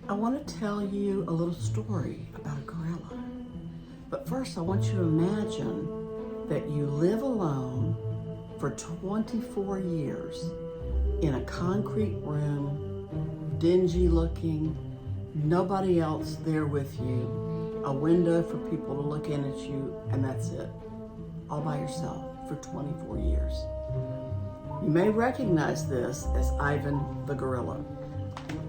I want to tell you a little story about a gorilla. But first, I want you to imagine that you live alone for 24 years in a concrete room, dingy looking, nobody else there with you, a window for people to look in at you, and that's it. All by yourself for 24 years. You may recognize this as Ivan the gorilla.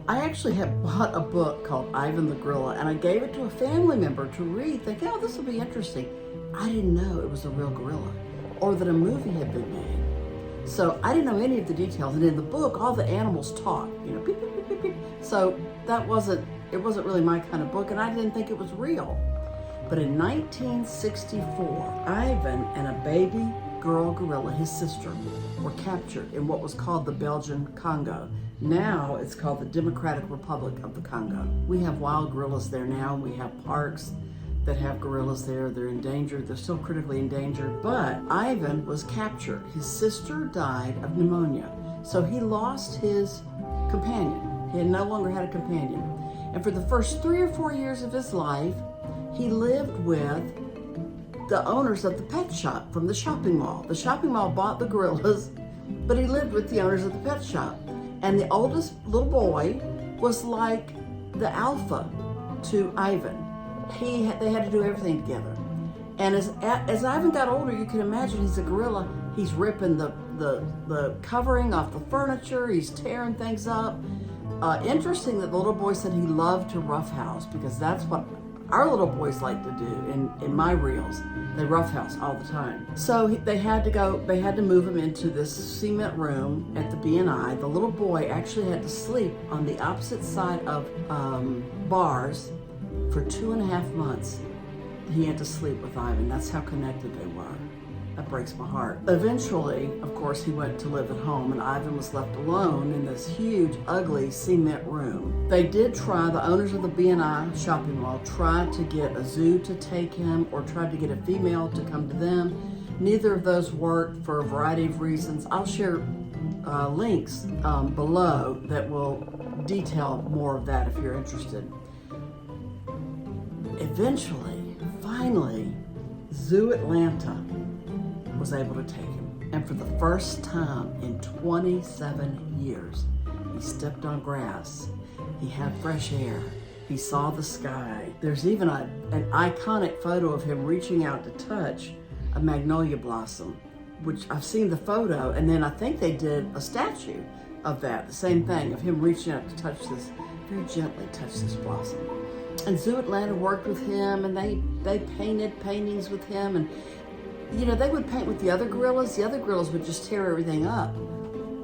I actually had bought a book called Ivan the Gorilla, and I gave it to a family member to read, thinking, oh, this will be interesting. I didn't know it was a real gorilla or that a movie had been made. So I didn't know any of the details. And in the book, all the animals talk, beep, beep, beep, beep, beep. So it wasn't really my kind of book, and I didn't think it was real. But in 1964, Ivan and a baby girl gorilla, his sister, were captured in what was called the Belgian Congo. Now it's called the Democratic Republic of the Congo. We have wild gorillas there now. We have parks that have gorillas there. They're endangered. They're still critically endangered. But Ivan was captured. His sister died of pneumonia. So he lost his companion. He no longer had a companion. And for the first 3 or 4 years of his life, he lived with the owners of the pet shop from the shopping mall. The shopping mall bought the gorillas, but he lived with the owners of the pet shop. And the oldest little boy was like the alpha to Ivan. They had to do everything together. And as Ivan got older, you can imagine he's a gorilla. He's ripping the covering off the furniture. He's tearing things up. Interesting that the little boy said he loved to roughhouse, because that's what our little boys like to do in my reels. They roughhouse all the time. So they had to move him into this cement room at the B&I. The little boy actually had to sleep on the opposite side of bars for 2.5 months. He had to sleep with Ivan. That's how connected they were. That breaks my heart. Eventually, of course, he went to live at home, and Ivan was left alone in this huge, ugly cement room. They did try, the owners of the B&I shopping mall tried to get a zoo to take him or tried to get a female to come to them. Neither of those worked for a variety of reasons. I'll share links below that will detail more of that if you're interested. Eventually, finally, Zoo Atlanta was able to take him. And for the first time in 27 years, he stepped on grass. He had fresh air. He saw the sky. There's even an iconic photo of him reaching out to touch a magnolia blossom, which I've seen the photo, and then I think they did a statue of that, the same thing, of him reaching out to touch this, very gently touch this blossom. And Zoo Atlanta worked with him, and they painted paintings with him, and they would paint with the other gorillas. The other gorillas would just tear everything up.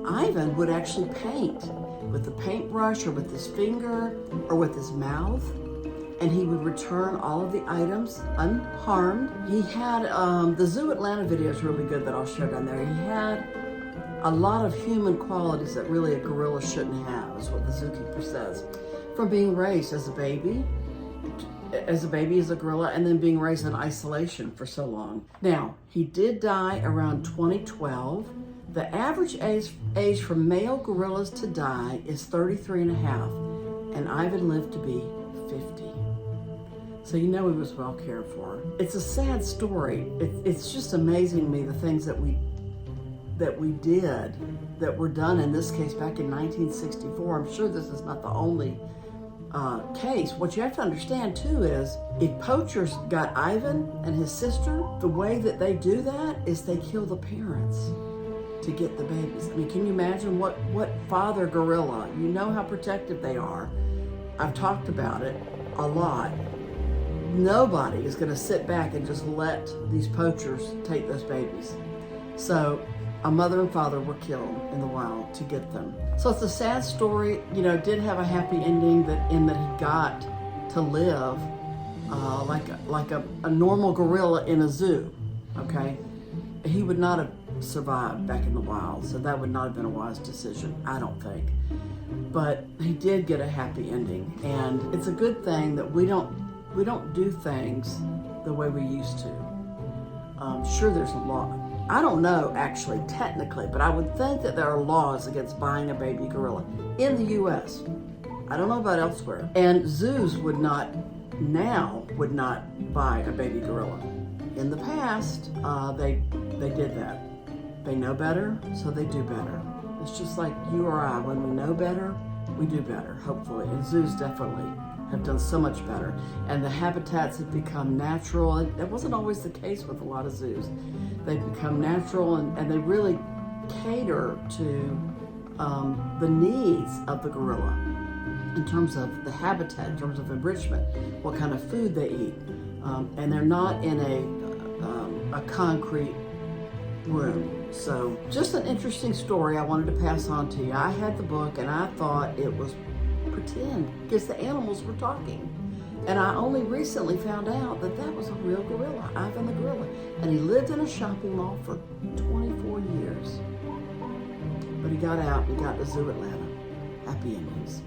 Ivan would actually paint with the paintbrush or with his finger or with his mouth, and he would return all of the items unharmed. He had, the Zoo Atlanta video is really good that I'll show down there. He had a lot of human qualities that really a gorilla shouldn't have, is what the zookeeper says. From being raised as a baby as a gorilla, and then being raised in isolation for so long. Now, he did die around 2012. The average age for male gorillas to die is 33 and a half, and Ivan lived to be 50. So he was well cared for. It's a sad story. It's just amazing to me, the things that we did, that were done in this case back in 1964. I'm sure this is not the only case. What you have to understand too is, if poachers got Ivan and his sister, the way that they do that is they kill the parents to get the babies. I mean, can you imagine what father gorilla, how protective they are. I've talked about it a lot. Nobody is going to sit back and just let these poachers take those babies. So a mother and father were killed in the wild to get them. So it's a sad story. It did have a happy ending in that he got to live like a normal gorilla in a zoo. Okay, he would not have survived back in the wild, so that would not have been a wise decision, I don't think. But he did get a happy ending, and it's a good thing that we don't do things the way we used to. Sure, there's a law. I don't know, actually, technically, but I would think that there are laws against buying a baby gorilla in the U.S. I don't know about elsewhere. And zoos would not buy a baby gorilla. In the past, they did that. They know better, so they do better. It's just like you or I. When we know better, we do better, hopefully. And zoos definitely have done so much better. And the habitats have become natural. And that wasn't always the case with a lot of zoos. They've become natural, and they really cater to the needs of the gorilla in terms of the habitat, in terms of enrichment, what kind of food they eat. And they're not in a concrete room. So just an interesting story I wanted to pass on to you. I had the book and I thought it was pretend because the animals were talking. And I only recently found out that that was a real gorilla, Ivan the gorilla. And he lived in a shopping mall for 24 years. But he got out and he got to Zoo Atlanta. Happy endings.